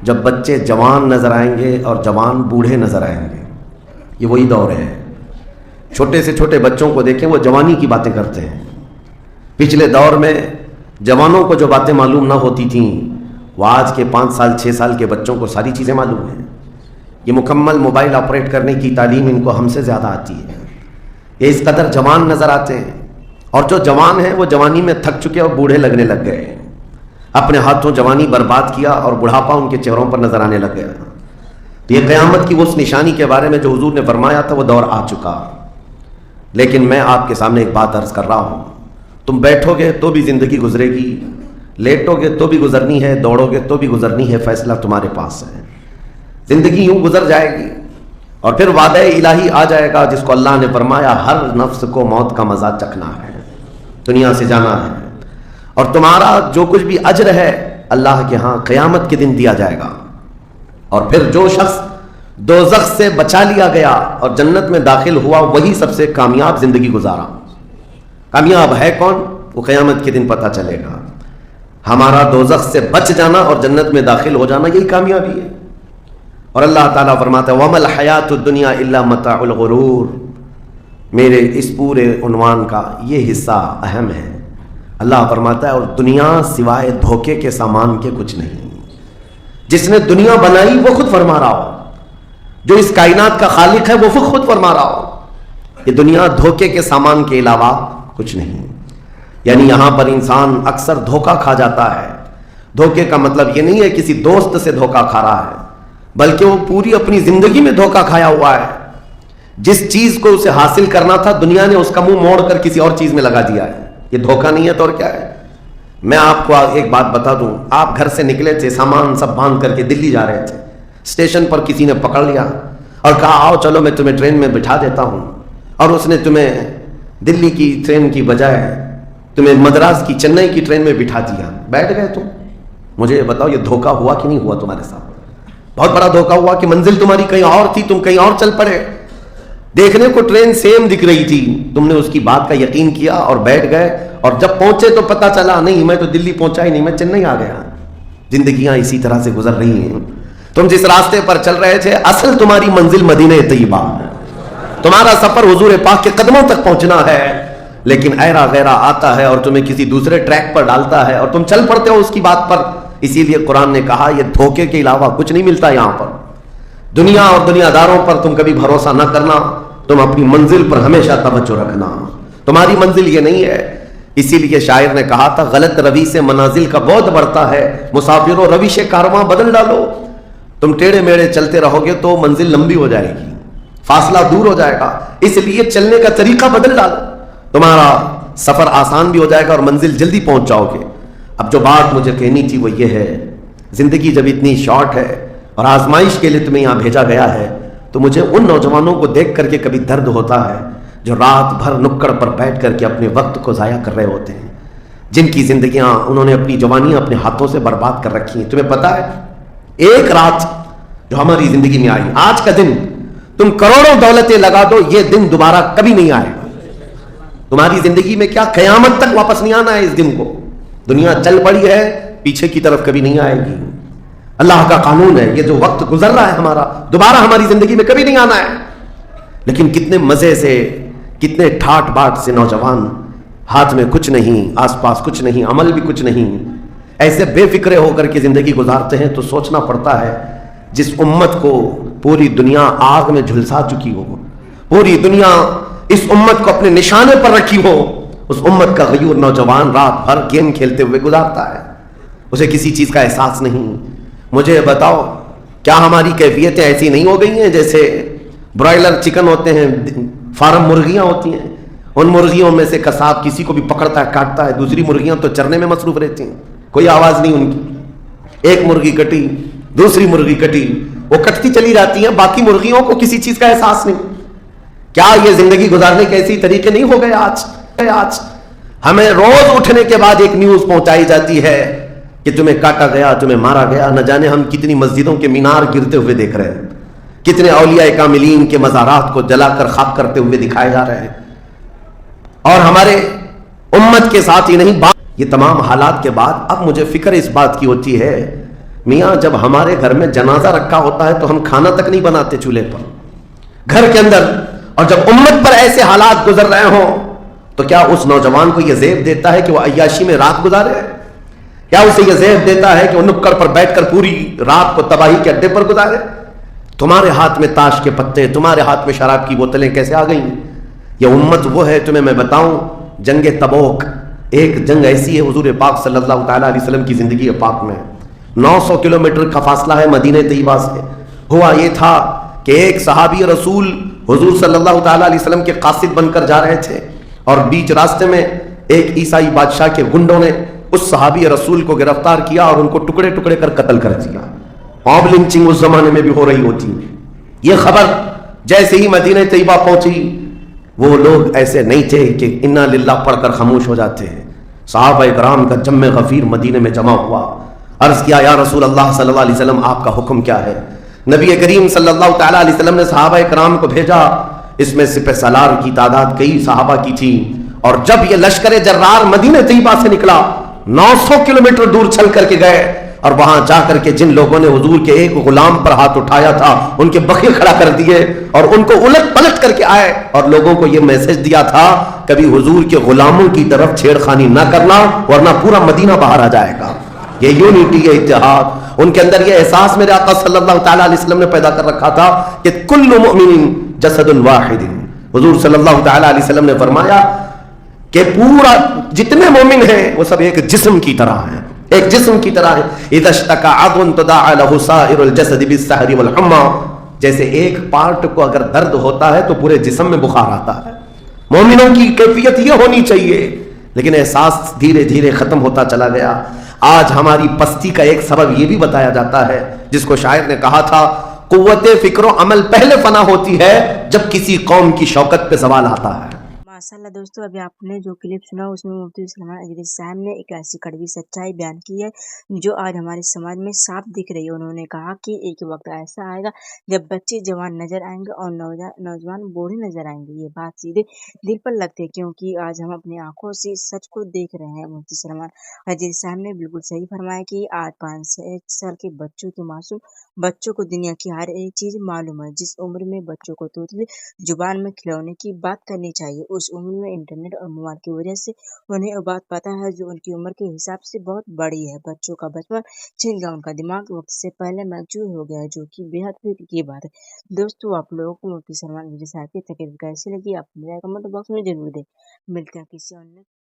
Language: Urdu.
جب بچے جوان نظر آئیں گے اور جوان بوڑھے نظر آئیں گے. یہ وہی دور ہے. چھوٹے سے چھوٹے بچوں کو دیکھیں وہ جوانی کی باتیں کرتے ہیں. پچھلے دور میں جوانوں کو جو باتیں معلوم نہ ہوتی تھیں وہ آج کے 5 سال 6 سال کے بچوں کو ساری چیزیں معلوم ہیں. یہ مکمل موبائل آپریٹ کرنے کی تعلیم ان کو ہم سے زیادہ آتی ہے. یہ اس قدر جوان نظر آتے ہیں، اور جو جوان ہیں وہ جوانی میں تھک چکے اور بوڑھے لگنے لگ گئے. اپنے ہاتھوں جوانی برباد کیا اور بڑھاپا ان کے چہروں پر نظر آنے لگ گیا. تو یہ قیامت کی اس نشانی کے بارے میں جو حضور نے فرمایا تھا وہ دور آ چکا. لیکن میں آپ کے سامنے ایک بات عرض کر رہا ہوں، تم بیٹھو گے تو بھی زندگی گزرے گی، لیٹو گے تو بھی گزرنی ہے، دوڑو گے تو بھی گزرنی ہے. فیصلہ تمہارے پاس ہے. زندگی یوں گزر جائے گی اور پھر وعدہ الہی آ جائے گا جس کو اللہ نے فرمایا ہر نفس کو موت کا مزہ چکھنا ہے، دنیا سے جانا ہے، اور تمہارا جو کچھ بھی اجر ہے اللہ کے ہاں قیامت کے دن دیا جائے گا. اور پھر جو شخص دوزخ سے بچا لیا گیا اور جنت میں داخل ہوا وہی سب سے کامیاب زندگی گزارا. کامیاب ہے کون؟ وہ قیامت کے دن پتہ چلے گا. ہمارا دوزخ سے بچ جانا اور جنت میں داخل ہو جانا یہی کامیابی ہے. اور اللہ تعالیٰ فرماتا ہے وَمَا الْحَيَاةُ الدُّنْيَا إِلَّا مَتَاعُ الْغُرُورِ. میرے اس پورے عنوان کا یہ حصہ اہم ہے. اللہ فرماتا ہے اور دنیا سوائے دھوکے کے سامان کے کچھ نہیں. جس نے دنیا بنائی وہ خود فرما رہا ہو، جو اس کائنات کا خالق ہے وہ خود فرما رہا ہو یہ دنیا دھوکے کے سامان کے علاوہ کچھ نہیں. یعنی یہاں پر انسان اکثر دھوکہ کھا جاتا ہے. دھوکے کا مطلب یہ نہیں ہے کسی دوست سے دھوکہ کھا رہا ہے، بلکہ وہ پوری اپنی زندگی میں دھوکہ کھایا ہوا ہے. جس چیز کو اسے حاصل کرنا تھا دنیا نے اس کا منہ موڑ کر کسی اور چیز میں لگا دیا ہے. یہ دھوکہ نہیں ہے تو اور کیا ہے؟ میں آپ کو ایک بات بتا دوں. آپ گھر سے نکلے تھے، سامان سب باندھ کر کے دلی جا رہے تھے. اسٹیشن پر کسی نے پکڑ لیا اور کہا آؤ چلو میں تمہیں ٹرین میں بٹھا دیتا ہوں، اور اس نے تمہیں دلی کی ٹرین کی بجائے تمہیں مدراس کی چنئی کی ٹرین میں بٹھا دیا. بیٹھ گئے تم. مجھے یہ بتاؤ یہ دھوکہ ہوا کہ نہیں ہوا تمہارے ساتھ؟ بہت بڑا دھوکہ ہوا کہ منزل تمہاری کہیں اور تھی، تم کہیں اور چل پڑے. دیکھنے کو ٹرین سیم دکھ رہی تھی، تم نے اس کی بات کا یقین کیا اور بیٹھ گئے، اور جب پہنچے تو پتہ چلا نہیں میں تو دلی پہنچا ہی نہیں، میں چنئی آ گیا. زندگیاں اسی طرح سے گزر رہی ہیں. تم جس راستے پر چل رہے تھے اصل تمہاری منزل مدینہ طیبہ ہے. تمہارا سفر حضور پاک کے قدموں تک پہنچنا ہے، لیکن ایرا غیرہ آتا ہے اور تمہیں کسی دوسرے ٹریک پر ڈالتا ہے اور تم چل پڑتے ہو اس کی بات پر. اسی لیے قرآن نے کہا یہ دھوکے کے علاوہ کچھ نہیں ملتا یہاں پر. دنیا اور دنیا داروں پر تم کبھی بھروسہ نہ کرنا، تم اپنی منزل پر ہمیشہ توجہ رکھنا. تمہاری منزل یہ نہیں ہے. اسی لیے شاعر نے کہا تھا غلط روی سے منازل کا بہت بڑھتا ہے، مسافروں روش کارواں بدل ڈالو. تم ٹیڑے میڑے چلتے رہو گے تو منزل لمبی ہو جائے گی، فاصلہ دور ہو جائے گا. اس لیے چلنے کا طریقہ بدل ڈالو، تمہارا سفر آسان بھی ہو جائے گا اور منزل جلدی پہنچ جاؤ گے. اب جو بات مجھے کہنی تھی وہ یہ ہے، زندگی جب اتنی شارٹ ہے اور آزمائش کے لیے تمہیں یہاں بھیجا گیا ہے تو مجھے ان نوجوانوں کو دیکھ کر کے کبھی درد ہوتا ہے جو رات بھر نکڑ پر بیٹھ کر کے اپنے وقت کو ضائع کر رہے ہوتے ہیں، جن کی زندگیاں انہوں نے اپنی جوانیاں اپنے ہاتھوں سے برباد کر رکھی ہیں. تمہیں پتا ہے ایک رات جو ہماری زندگی میں آئی، آج کا دن تم کروڑوں دولتیں لگا دو یہ دن دوبارہ کبھی نہیں آئے گا. تمہاری زندگی میں کیا قیامت تک واپس نہیں آنا ہے اس دن کو. دنیا چل پڑی ہے پیچھے کی طرف کبھی نہیں آئے گی. اللہ کا قانون ہے یہ جو وقت گزر رہا ہے ہمارا دوبارہ ہماری زندگی میں کبھی نہیں آنا ہے. لیکن کتنے مزے سے، کتنے ٹھاٹ باٹ سے نوجوان، ہاتھ میں کچھ نہیں، آس پاس کچھ نہیں، عمل بھی کچھ نہیں، ایسے بے فکرے ہو کر کے زندگی گزارتے ہیں. تو سوچنا پڑتا ہے جس امت کو پوری دنیا آگ میں جھلسا چکی ہو، پوری دنیا اس امت کو اپنے نشانے پر رکھی ہو، اس امت کا غیور نوجوان رات بھر گیم کھیلتے ہوئے گزارتا ہے، اسے کسی چیز کا احساس نہیں. مجھے بتاؤ کیا ہماری کیفیتیں ایسی نہیں ہو گئی ہیں جیسے برائلر چکن ہوتے ہیں، فارم مرغیاں ہوتی ہیں، ان مرغیوں میں سے قصاب کسی کو بھی پکڑتا ہے کاٹتا ہے، دوسری مرغیاں تو چرنے میں مصروف رہتی ہیں، کوئی آواز نہیں ان کی. ایک مرغی کٹی، دوسری مرغی کٹی، وہ کٹتی چلی جاتی ہیں، باقی مرغیوں کو کسی چیز کا احساس نہیں. کیا یہ زندگی گزارنے کے ایسی طریقے نہیں ہو گئے؟ آج ہمیں روز اٹھنے کے بعد ایک نیوز پہنچائی جاتی ہے کہ تمہیں کاٹا گیا، تمہیں مارا گیا. نہ جانے ہم کتنی مسجدوں کے مینار گرتے ہوئے دیکھ رہے ہیں، کتنے اولیاء کاملین کے مزارات کو جلا کر خاک کرتے ہوئے دکھائے جا رہے ہیں. اور ہمارے امت کے ساتھ ہی نہیں، یہ تمام حالات کے بعد اب مجھے فکر اس بات کی ہوتی ہے میاں جب ہمارے گھر میں جنازہ رکھا ہوتا ہے تو ہم کھانا تک نہیں بناتے چولہے پر گھر کے اندر، اور جب امت پر ایسے حالات گزر رہے ہوں تو کیا اس نوجوان کو یہ زیب دیتا ہے کہ وہ عیاشی میں رات گزارے؟ کیا اسے یہ زیب دیتا ہے کہ وہ نکڑ پر بیٹھ کر پوری رات کو تباہی کے اڈے پر گزارے؟ تمہارے ہاتھ میں تاش کے پتے، تمہارے ہاتھ میں شراب کی بوتلیں کیسے آ گئیں؟ یہ امت وہ ہے، تمہیں میں بتاؤں، جنگ تبوک ایک جنگ ایسی ہے حضور پاک صلی اللہ تعالیٰ علیہ وسلم کی زندگی پاک میں 900 کلومیٹر کا فاصلہ ہے مدینہ طیبہ سے۔ ہوا یہ تھا کہ ایک صحابی رسول حضور صلی اللہ تعالیٰ علیہ وسلم کے قاصد بن کر جا رہے تھے، اور بیچ راستے میں ایک عیسائی بادشاہ کے گنڈوں نے اس صحابی رسول کو گرفتار کیا اور ان کو ٹکڑے ٹکڑے کر قتل کر دیا۔ موب لنچنگ اس زمانے میں بھی ہو رہی ہوتی۔ یہ خبر جیسے ہی مدینہ طیبہ پہنچی، وہ لوگ ایسے نہیں تھے کہ انا للہ پڑھ کر خاموش ہو جاتے ہیں۔ صحابہ کرام کا جم غفیر مدینے میں جمع ہوا۔ عرض کیا یا رسول اللہ صلی اللہ علیہ وسلم، آپ کا حکم کیا ہے؟ نبی کریم صلی اللہ تعالیٰ علیہ وسلم نے صحابہ کرام کو بھیجا، اس میں سپہ سالار کی تعداد کئی صحابہ کی تھی، اور جب یہ لشکر جرار مدینہ طیبہ سے نکلا 900 کلومیٹر دور چل کر کے گئے، اور وہاں جا کر کے جن لوگوں نے حضور کے ایک غلام پر ہاتھ اٹھایا تھا ان کے بخے کھڑا کر دیے اور ان کو الٹ پلٹ کر کے آئے، اور لوگوں کو یہ میسج دیا تھا کبھی حضور کے غلاموں کی طرف چھیڑخانی نہ کرنا ورنہ پورا مدینہ باہر آ جائے گا۔ یہ یونٹی، یہ اتحاد، ان کے اندر یہ احساس میرے آقا صلی اللہ تعالیٰ علیہ وسلم نے پیدا کر رکھا تھا کہ کل مؤمن جسد واحد۔ حضور صلی اللہ تعالیٰ علیہ وسلم نے فرمایا کہ پورا جتنے مومن ہیں وہ سب ایک جسم کی طرح ہیں، ایک جسم کی طرح ہے۔ اذا اشتکى عضو تداعى له سائر الجسد بالسهر والحمى، جیسے ایک پارٹ کو اگر درد ہوتا ہے تو پورے جسم میں بخار آتا ہے۔ مومنوں کی کیفیت یہ ہونی چاہیے، لیکن احساس دھیرے دھیرے ختم ہوتا چلا گیا۔ آج ہماری پستی کا ایک سبب یہ بھی بتایا جاتا ہے، جس کو شاعر نے کہا تھا قوت فکر و عمل پہلے فنا ہوتی ہے جب کسی قوم کی شوکت پہ زوال آتا ہے۔ ماشاءاللہ دوستو، ابھی آپ نے جو کلپ سنا اس میں مفتی سلمان اجری صاحب نے ایک ایسی کڑوی سچائی بیان کی ہے جو آج ہمارے سماج میں صاف دکھ رہی ہے۔ انہوں نے کہا کہ ایک وقت ایسا آئے گا جب بچے جوان نظر آئیں گے اور نوجوان بوڑھے نظر آئیں گے۔ یہ بات سیدھے دل پر لگتے ہیں کیونکہ آج ہم اپنی آنکھوں سے سچ کو دیکھ رہے ہیں۔ مفتی سلمان اجری صاحب نے بالکل صحیح فرمایا کہ آج 5 سے 1 سال کے بچوں کے معصوم بچوں کو دنیا کی ہر ایک چیز معلوم ہے۔ جس عمر میں بچوں کو توتلی زبان میں کھلونے کی بات کرنی چاہیے، اس عمر میں انٹرنیٹ اور موبائل کی وجہ سے انہیں وہ بات پتہ ہے جو ان کی عمر کے حساب سے بہت بڑی ہے۔ بچوں کا بچپن چھن گیا، ان کا دماغ وقت سے پہلے میچور ہو گیا ہے، جو کہ بے حد فکر کی بات ہے۔ دوستو، آپ لوگوں کو مفتی سلمان اجری صاحب کی تقریر کیسی لگی؟ آپ میرے کمنٹ باکس میں ضرور دیں۔ ملتے ہیں کسی اور